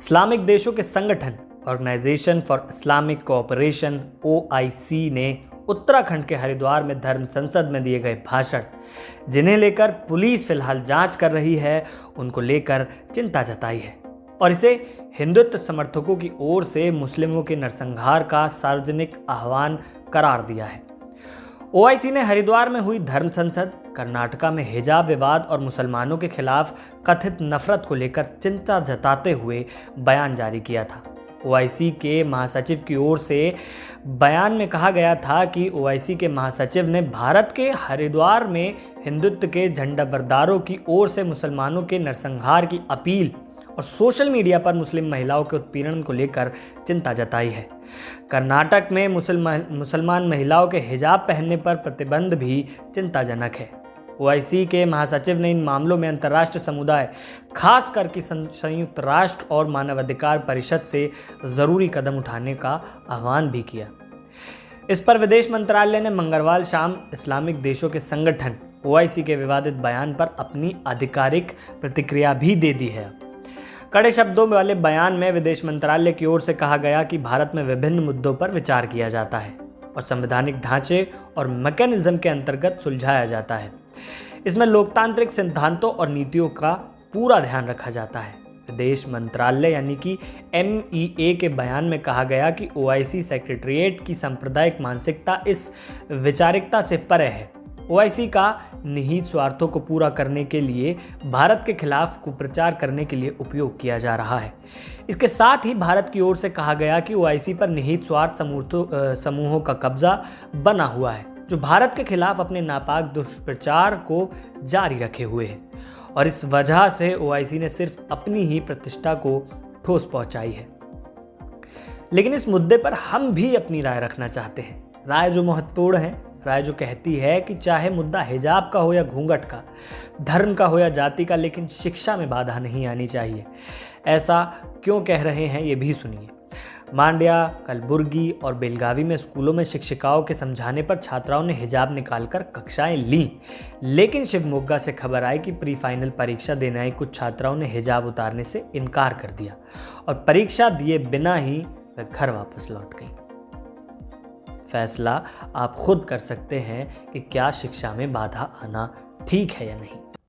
Islamic देशों के संगठन organisation for Islamic cooperation OIC ने उत्तराखंड के हरिद्वार में धर्म संसद में दिए गए भाषण, जिन्हें लेकर पुलिस फिलहाल जांच कर रही है, उनको लेकर चिंता जताई है और इसे हिंदुत्व समर्थकों की ओर से मुस्लिमों के नरसंहार का सार्वजनिक आह्वान करार दिया है। OIC ने हरिद्वार में हुई धर्म संसद, कर्नाटका में हिजाब विवाद और मुसलमानों के खिलाफ कथित नफरत को लेकर चिंता जताते हुए बयान जारी किया था। OIC के महासचिव की ओर से बयान में कहा गया था कि OIC के महासचिव ने भारत के हरिद्वार में हिंदुत्व के झंडाबरदारों की ओर से मुसलमानों के नरसंहार की अपील और सोशल मीडिया पर मुस्लिम महिलाओं के उत्पीड़न को लेकर चिंता जताई है। कर्नाटक में मुसलमान महिलाओं के हिजाब पहनने पर प्रतिबंध भी चिंताजनक है। OIC के महासचिव ने इन मामलों में अंतर्राष्ट्रीय समुदाय, खास करके संयुक्त राष्ट्र और मानवाधिकार परिषद से ज़रूरी कदम उठाने का आह्वान भी किया। इस पर विदेश मंत्रालय ने मंगलवार शाम इस्लामिक देशों के संगठन OIC के विवादित बयान पर अपनी आधिकारिक प्रतिक्रिया भी दे दी है। कड़े शब्दों वाले बयान में विदेश मंत्रालय की ओर से कहा गया कि भारत में विभिन्न मुद्दों पर विचार किया जाता है और संवैधानिक ढांचे और मैकेनिज्म के अंतर्गत सुलझाया जाता है। इसमें लोकतांत्रिक सिद्धांतों और नीतियों का पूरा ध्यान रखा जाता है। विदेश मंत्रालय यानी कि MEA के बयान में कहा गया कि OIC सेक्रेटरीट की सांप्रदायिक मानसिकता इस विचारिकता से परे है। OIC का निहित स्वार्थों को पूरा करने के लिए भारत के खिलाफ कुप्रचार करने के लिए उपयोग किया जा रहा है। इसके साथ ही भारत की ओर से कहा गया कि OIC पर निहित स्वार्थ समूहों का कब्जा बना हुआ है, जो भारत के खिलाफ अपने नापाक दुष्प्रचार को जारी रखे हुए हैं और इस वजह से OIC ने सिर्फ अपनी ही प्रतिष्ठा को ठोस पहुंचाई है। लेकिन इस मुद्दे पर हम भी अपनी राय रखना चाहते हैं, राय जो महत्वपूर्ण है, राय जो कहती है कि चाहे मुद्दा हिजाब का हो या घूंघट का, धर्म का हो या जाति का, लेकिन शिक्षा में बाधा नहीं आनी चाहिए। ऐसा क्यों कह रहे हैं ये भी सुनिए। मांड्या, कलबुर्गी और बेलगावी में स्कूलों में शिक्षिकाओं के समझाने पर छात्राओं ने हिजाब निकालकर कक्षाएं लीं, लेकिन शिवमोगा से खबर आई कि प्री फाइनल परीक्षा देने आई कुछ छात्राओं ने हिजाब उतारने से इनकार कर दिया और परीक्षा दिए बिना ही वे घर वापस लौट गईं। फैसला आप खुद कर सकते हैं कि क्या शिक्षा में बाधा आना ठीक है या नहीं।